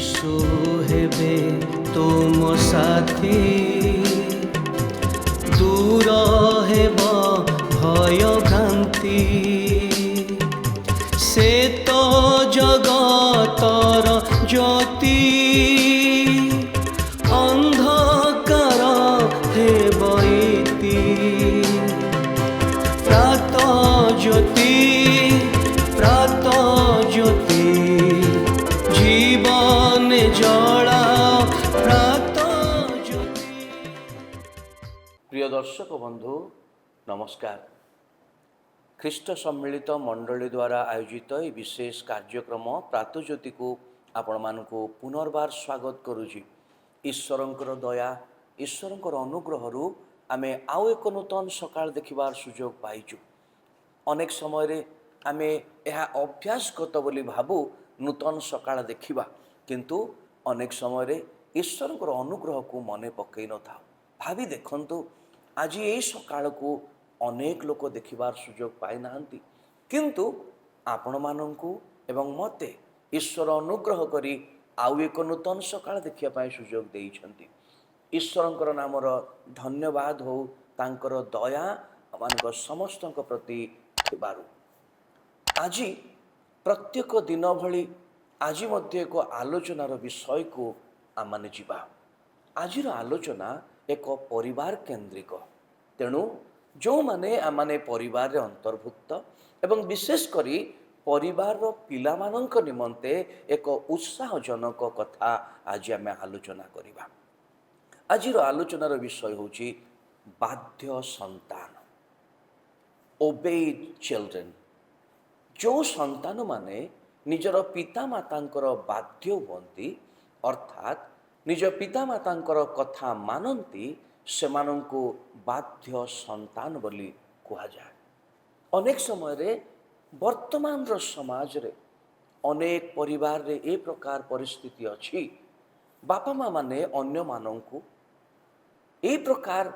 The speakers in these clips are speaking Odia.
यीशु हेबे तुम साथी, दूर हेब भय भ्रांति। से तो जगतर ज्योति, अंधकार हेब इति। प्रात ज्योति, प्रात ज्योति, जीवन जला प्रात ज्योति। प्रिय दर्शक बंधु नमस्कार। ख्रीष्ट सम्मिलित मंडली द्वारा आयोजित यह विशेष कार्यक्रम प्रातज्योति को आपण मानकु पुनर्बार स्वागत करुछि। ईश्वरंकर दया, ईश्वरंकर अनुग्रह आमे आउ एक नूतन सकाळ देखिबार सुजोग पाइछु। अनेक समय रे आमे यह अभ्यासगत बोली भाबु नूतन सकाळ देखिबा, किंतु अनेक समय रे ईश्वरंकर अनुग्रह को मने पकई न था। भावी देखंतु आज यही सकाळ को अनेक लोक देखिबार सुजोग पाई नाहंती, किंतु आपण मानंकु एवं मते ईश्वर अनुग्रह करी आउ एक नूतन सकाळ देखिया पाई सुजोग देइछंती। ईश्वरंकर नामर धन्यवाद हो, तांकर दया आमानक समस्तक प्रति थिबारु। आज प्रत्येक दिन भली आज मध्य एक आलोचनार विषय को आमाने जिबा। आजिर आलोचना एक परिवार केन्द्रिक, तेणु जो माने आमाने परिवार रे अंतर्भुक्त एवं विशेष करी परिवार रो पिला मानक निमंते एक उत्साहजनक कथा आज आमे आलोचना करिबा। आजिर आलोचनार विषय होची बाध्य संतान, ओबेड चिल्ड्रेन। जो संतान माने निजर पिता मातांकर बाध्य हुअंती, अर्थात निज पिता मातांकर कथा मानंती, सेमानंकु बाध्य संतान बोली कुहा जाए। अनेक समय रे वर्तमान रो समाज रे अनेक परिवार रे ए प्रकार परिस्थिति अछि, बापा माँ माने अन्य मानंकु ए प्रकार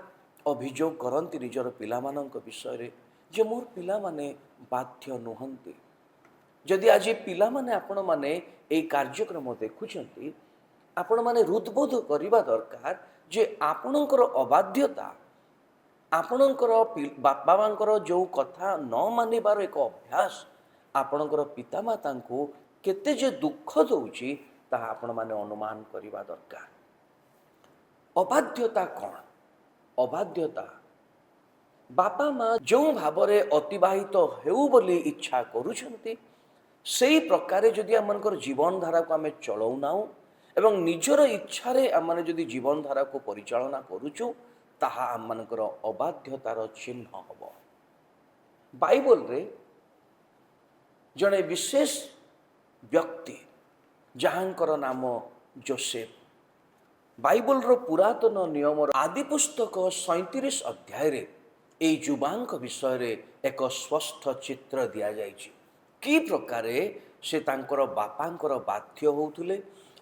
अभियोग करंती निजर पिला मानंक विषय रे जे मोर पिला माने बाध्य नुहंती। जदि आज पिला माने आपण माने ए कार्यक्रम देखुछंती, आपण माने हृदबोध करिबा दरकार जे आपणकर अबाध्यता, आपणकर बापा मांकर जो कथा न मानिबार एक अभ्यास आपणकर पिता मातांको केते जे दुख दउची ताहा आपण माने अनुमान करिबा दरकार। अबाध्यता कौन? अबाध्यता बापा माँ जो भावरे अतिबाहित हेउ बोली इच्छा करूछंती, सेई प्रकारे जदि आमनकर जीवन धारा को आमे चलाउनाउ एवं निजर इच्छा रे आमने जदि जीवन धारा को परिचालना करूछु, ताहा आमनकर अबाध्यतार चिन्ह हब। बाइबल रे जने विशेष व्यक्ति जहाँकर नाम जोसेफ, बाइबल रो पुरातन नियम आदि पुस्तक 37 अध्याय रे ए युवांक विषय रे एक स्पष्ट चित्र दिया जाइछि। की प्रकारे से तांकर बापांकर बाध्य होउथुले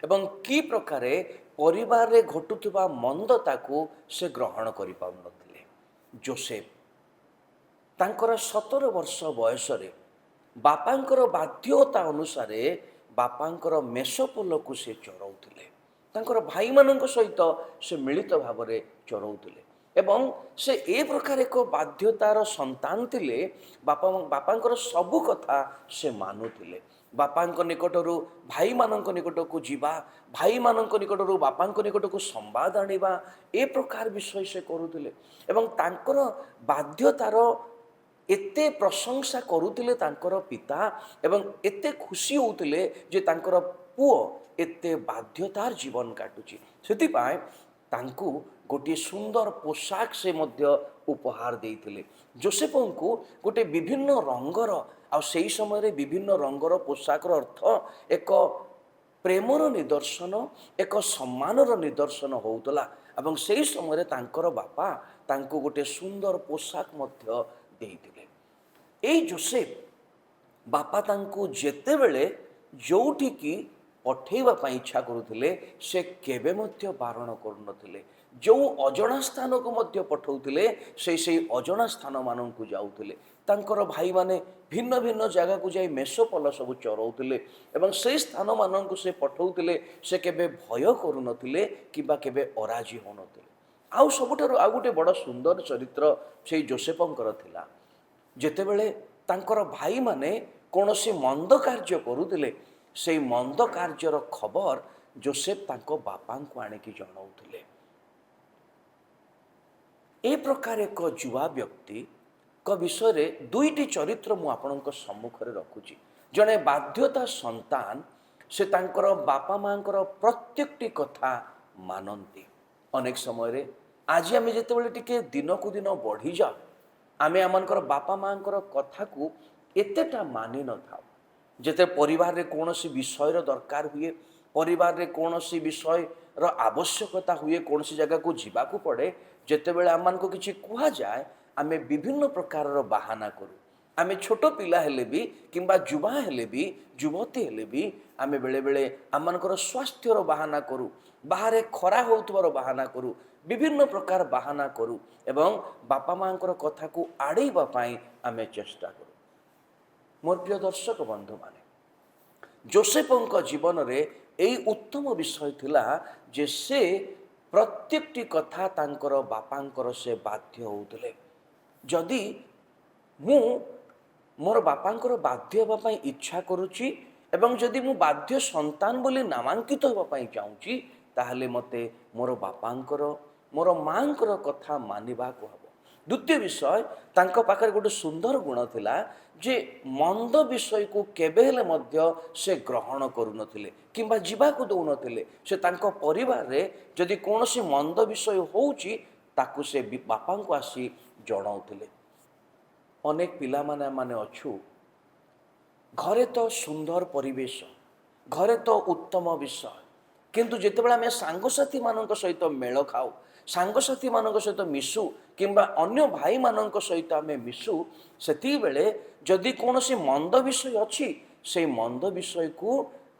एवं की प्रकारे परिवार रे घटुथुबा मंदता को से ग्रहण करि पाउनथिले। जोसेफ तांकर 17 वर्ष बयस रे बापांकर बाध्यता अनुसारे बापांकर मेषपोल को से चरौथिले। तांकर भाई मानक सहित से मिलित भावरे चरौथिले एवं से ए प्रकार एक बाध्यतार संतान थिले। बापांकर सबु कथा से मानुथिले। बापांक निकटरू भाई मानक निकट को जीवा, भाई मानक निकटरू बापांक निकट को संवाद आनिबा, ए प्रकार विषय से करुथिले एवं तांकर बाध्यतार एते प्रशंसा करुथिले तांकर पिता एवं एते खुशी होउथिले जे तांकर पुओ एते बाध्यतार जीवन काटुची। सेति पाए तांकु गोटे सुंदर पोशाक से मध्य उपहार देइथिले। जोसेफंकु गोटे विभिन्न रंगर आ सेई समय रे विभिन्न रंगर पोशाकर अर्थ एक प्रेमर निदर्शन, एक सम्मानर निदर्शन होउतला एवं सेई समय रे तांकर बापा तांकु गोटे सुंदर पोशाक मध्य देइथिले। एई जोसेफ बापा तांकु जेते बेले जोठी की ପଠେଇବା ପାଇଁ ଇଚ୍ଛା କରୁଥିଲେ ସେ କେବେ ମଧ୍ୟ ବାରଣ କରୁନଥିଲେ। ଯେଉଁ ଅଜଣା ସ୍ଥାନକୁ ମଧ୍ୟ ପଠାଉଥିଲେ ସେଇ ଅଜଣା ସ୍ଥାନମାନଙ୍କୁ ଯାଉଥିଲେ। ତାଙ୍କର ଭାଇମାନେ ଭିନ୍ନ ଭିନ୍ନ ଜାଗାକୁ ଯାଇ ମେଷପଲ ସବୁ ଚରାଉଥିଲେ ଏବଂ ସେଇ ସ୍ଥାନମାନଙ୍କୁ ସେ ପଠାଉଥିଲେ। ସେ କେବେ ଭୟ କରୁନଥିଲେ କିମ୍ବା କେବେ ଅରାଜି ହେଉନଥିଲେ। ଆଉ ସବୁଠାରୁ ଆଉ ଗୋଟେ ବଡ଼ ସୁନ୍ଦର ଚରିତ୍ର ସେଇ ଯୋସେଫଙ୍କର ଥିଲା। ଯେତେବେଳେ ତାଙ୍କର ଭାଇମାନେ କୌଣସି ମନ୍ଦ କାର୍ଯ୍ୟ କରୁଥିଲେ ସେଇ ମନ୍ଦ କାର୍ଯ୍ୟର ଖବର ଯୋସେଫ ତାଙ୍କ ବାପାଙ୍କୁ ଆଣିକି ଜଣାଉଥିଲେ। ଏ ପ୍ରକାର ଏକ ଯୁବା ବ୍ୟକ୍ତିଙ୍କ ବିଷୟରେ ଦୁଇଟି ଚରିତ୍ର ମୁଁ ଆପଣଙ୍କ ସମ୍ମୁଖରେ ରଖୁଛି। ଜଣେ ବାଧ୍ୟତା ସନ୍ତାନ, ସେ ତାଙ୍କର ବାପା ମାଙ୍କର ପ୍ରତ୍ୟେକଟି କଥା ମାନନ୍ତି। ଅନେକ ସମୟରେ ଆଜି ଆମେ ଯେତେବେଳେ ଟିକେ ଦିନକୁ ଦିନ ବଢ଼ିଯାଉ, ଆମେ ଆମଙ୍କର ବାପା ମାଙ୍କର କଥାକୁ ଏତେଟା ମାନି ନଥାଉ। ଯେତେ ପରିବାରରେ କୌଣସି ବିଷୟର ଦରକାର ହୁଏ, ପରିବାରରେ କୌଣସି ବିଷୟର ଆବଶ୍ୟକତା ହୁଏ, କୌଣସି ଜାଗାକୁ ଯିବାକୁ ପଡ଼େ, ଯେତେବେଳେ ଆମମାନଙ୍କୁ କିଛି କୁହାଯାଏ ଆମେ ବିଭିନ୍ନ ପ୍ରକାରର ବାହାନା କରୁ। ଆମେ ଛୋଟ ପିଲା ହେଲେ ବି କିମ୍ବା ଯୁବା ହେଲେ ବି, ଯୁବତୀ ହେଲେ ବି ଆମେ ବେଳେବେଳେ ଆମମାନଙ୍କର ସ୍ୱାସ୍ଥ୍ୟର ବାହାନା କରୁ, ବାହାରେ ଖରା ହେଉଥିବାର ବାହାନା କରୁ, ବିଭିନ୍ନ ପ୍ରକାର ବାହାନା କରୁ ଏବଂ ବାପା ମାଙ୍କର କଥାକୁ ଆଡ଼େଇବା ପାଇଁ ଆମେ ଚେଷ୍ଟା କରୁ। ମୋର ପ୍ରିୟ ଦର୍ଶକ ବନ୍ଧୁମାନେ, ଯୋସେଫଙ୍କ ଜୀବନରେ ଏଇ ଉତ୍ତମ ବିଷୟ ଥିଲା ଯେ ସେ ପ୍ରତ୍ୟେକଟି କଥା ତାଙ୍କର ବାପାଙ୍କର ସେ ବାଧ୍ୟ ହେଉଥିଲେ। ଯଦି ମୁଁ ମୋର ବାପାଙ୍କର ବାଧ୍ୟ ହେବା ପାଇଁ ଇଚ୍ଛା କରୁଛି ଏବଂ ଯଦି ମୁଁ ବାଧ୍ୟ ସନ୍ତାନ ବୋଲି ନାମାଙ୍କିତ ହେବା ପାଇଁ ଚାହୁଁଛି, ତାହେଲେ ମୋତେ ମୋର ବାପାଙ୍କର, ମୋର ମାଙ୍କର କଥା ମାନିବାକୁ ହେବ। ଦ୍ୱିତୀୟ ବିଷୟ, ତାଙ୍କ ପାଖରେ ଗୋଟେ ସୁନ୍ଦର ଗୁଣ ଥିଲା ଯେ ମନ୍ଦ ବିଷୟକୁ କେବେ ହେଲେ ମଧ୍ୟ ସେ ଗ୍ରହଣ କରୁନଥିଲେ କିମ୍ବା ଯିବାକୁ ଦେଉନଥିଲେ। ସେ ତାଙ୍କ ପରିବାରରେ ଯଦି କୌଣସି ମନ୍ଦ ବିଷୟ ହେଉଛି ତାକୁ ସେ ବାପାଙ୍କୁ ଆସି ଜଣାଉଥିଲେ। ଅନେକ ପିଲାମାନେ ଆମେ ଅଛୁ, ଘରେ ତ ସୁନ୍ଦର ପରିବେଶ, ଘରେ ତ ଉତ୍ତମ ବିଷୟ, କିନ୍ତୁ ଯେତେବେଳେ ଆମେ ସାଙ୍ଗସାଥିମାନଙ୍କ ସହିତ ମେଳ ଖାଉ, ସାଙ୍ଗସାଥିମାନଙ୍କ ସହିତ ମିଶୁ କିମ୍ବା ଅନ୍ୟ ଭାଇମାନଙ୍କ ସହିତ ଆମେ ମିଶୁ, ସେତିକିବେଳେ ଯଦି କୌଣସି ମନ୍ଦ ବିଷୟ ଅଛି ସେଇ ମନ୍ଦ ବିଷୟକୁ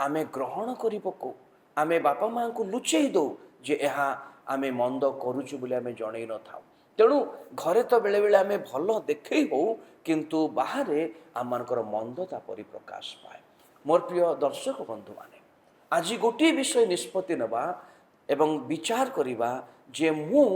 ଆମେ ଗ୍ରହଣ କରି ପକାଉ। ଆମେ ବାପା ମାଆଙ୍କୁ ଲୁଚେଇ ଦେଉ ଯେ ଏହା ଆମେ ମନ୍ଦ କରୁଛୁ ବୋଲି ଆମେ ଜଣେଇ ନଥାଉ। ତେଣୁ ଘରେ ତ ବେଳେବେଳେ ଆମେ ଭଲ ଦେଖେଇ ହେଉ, କିନ୍ତୁ ବାହାରେ ଆମମାନଙ୍କର ମନ୍ଦତା ପରିପ୍ରକାଶ ପାଏ। ମୋର ପ୍ରିୟ ଦର୍ଶକ ବନ୍ଧୁମାନେ, ଆଜି ଗୋଟିଏ ବିଷୟ ନିଷ୍ପତ୍ତି ନେବା ଏବଂ ବିଚାର କରିବା ଯେ ମୁଁ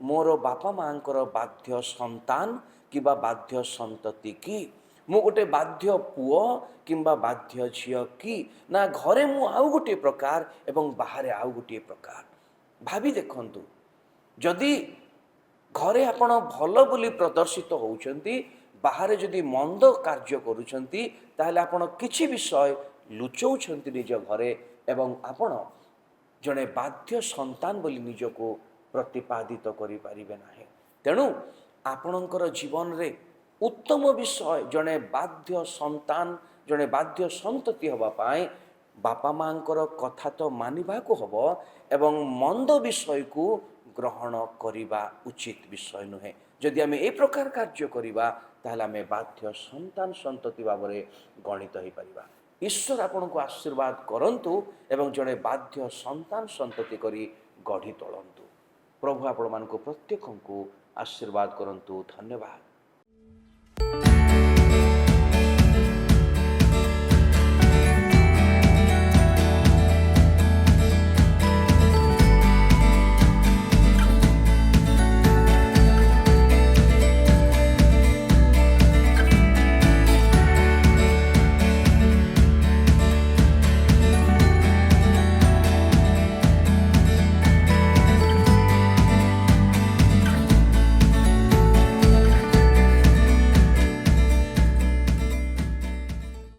ମୋର ବାପା ମାଙ୍କର ବାଧ୍ୟ ସନ୍ତାନ କିମ୍ବା ବାଧ୍ୟ ସନ୍ତତି କି? ମୁଁ ଗୋଟେ ବାଧ୍ୟ ପୁଅ କିମ୍ବା ବାଧ୍ୟ ଝିଅ କି? ନା ଘରେ ମୁଁ ଆଉ ଗୋଟିଏ ପ୍ରକାର ଏବଂ ବାହାରେ ଆଉ ଗୋଟିଏ ପ୍ରକାର। ଭାବି ଦେଖନ୍ତୁ, ଯଦି ଘରେ ଆପଣ ଭଲ ବୋଲି ପ୍ରଦର୍ଶିତ ହେଉଛନ୍ତି, ବାହାରେ ଯଦି ମନ୍ଦ କାର୍ଯ୍ୟ କରୁଛନ୍ତି, ତାହେଲେ ଆପଣ କିଛି ବିଷୟ ଲୁଚଉଛନ୍ତି ନିଜ ଘରେ ଏବଂ ଆପଣ ଜଣେ ବାଧ୍ୟ ସନ୍ତାନ ବୋଲି ନିଜକୁ ପ୍ରତିପାଦିତ କରିପାରିବେ ନାହିଁ। ତେଣୁ ଆପଣଙ୍କର ଜୀବନରେ ଉତ୍ତମ ବିଷୟ, ଜଣେ ବାଧ୍ୟ ସନ୍ତାନ, ଜଣେ ବାଧ୍ୟ ସନ୍ତତି ହେବା ପାଇଁ ବାପା ମାଙ୍କର କଥା ତ ମାନିବାକୁ ହେବ ଏବଂ ମନ୍ଦ ବିଷୟକୁ ଗ୍ରହଣ କରିବା ଉଚିତ ବିଷୟ ନୁହେଁ। ଯଦି ଆମେ ଏ ପ୍ରକାର କାର୍ଯ୍ୟ କରିବା ତାହେଲେ ଆମେ ବାଧ୍ୟ ସନ୍ତାନ ସନ୍ତତି ଭାବରେ ଗଣିତ ହୋଇପାରିବା। ଈଶ୍ୱର ଆପଣଙ୍କୁ ଆଶୀର୍ବାଦ କରନ୍ତୁ ଏବଂ ଜଣେ ବାଧ୍ୟ ସନ୍ତାନ ସନ୍ତତି କରି ଗଢ଼ି ତୋଳନ୍ତୁ। ପ୍ରଭୁ ଆପଣମାନଙ୍କୁ ପ୍ରତ୍ୟେକଙ୍କୁ ଆଶୀର୍ବାଦ କରନ୍ତୁ। ଧନ୍ୟବାଦ।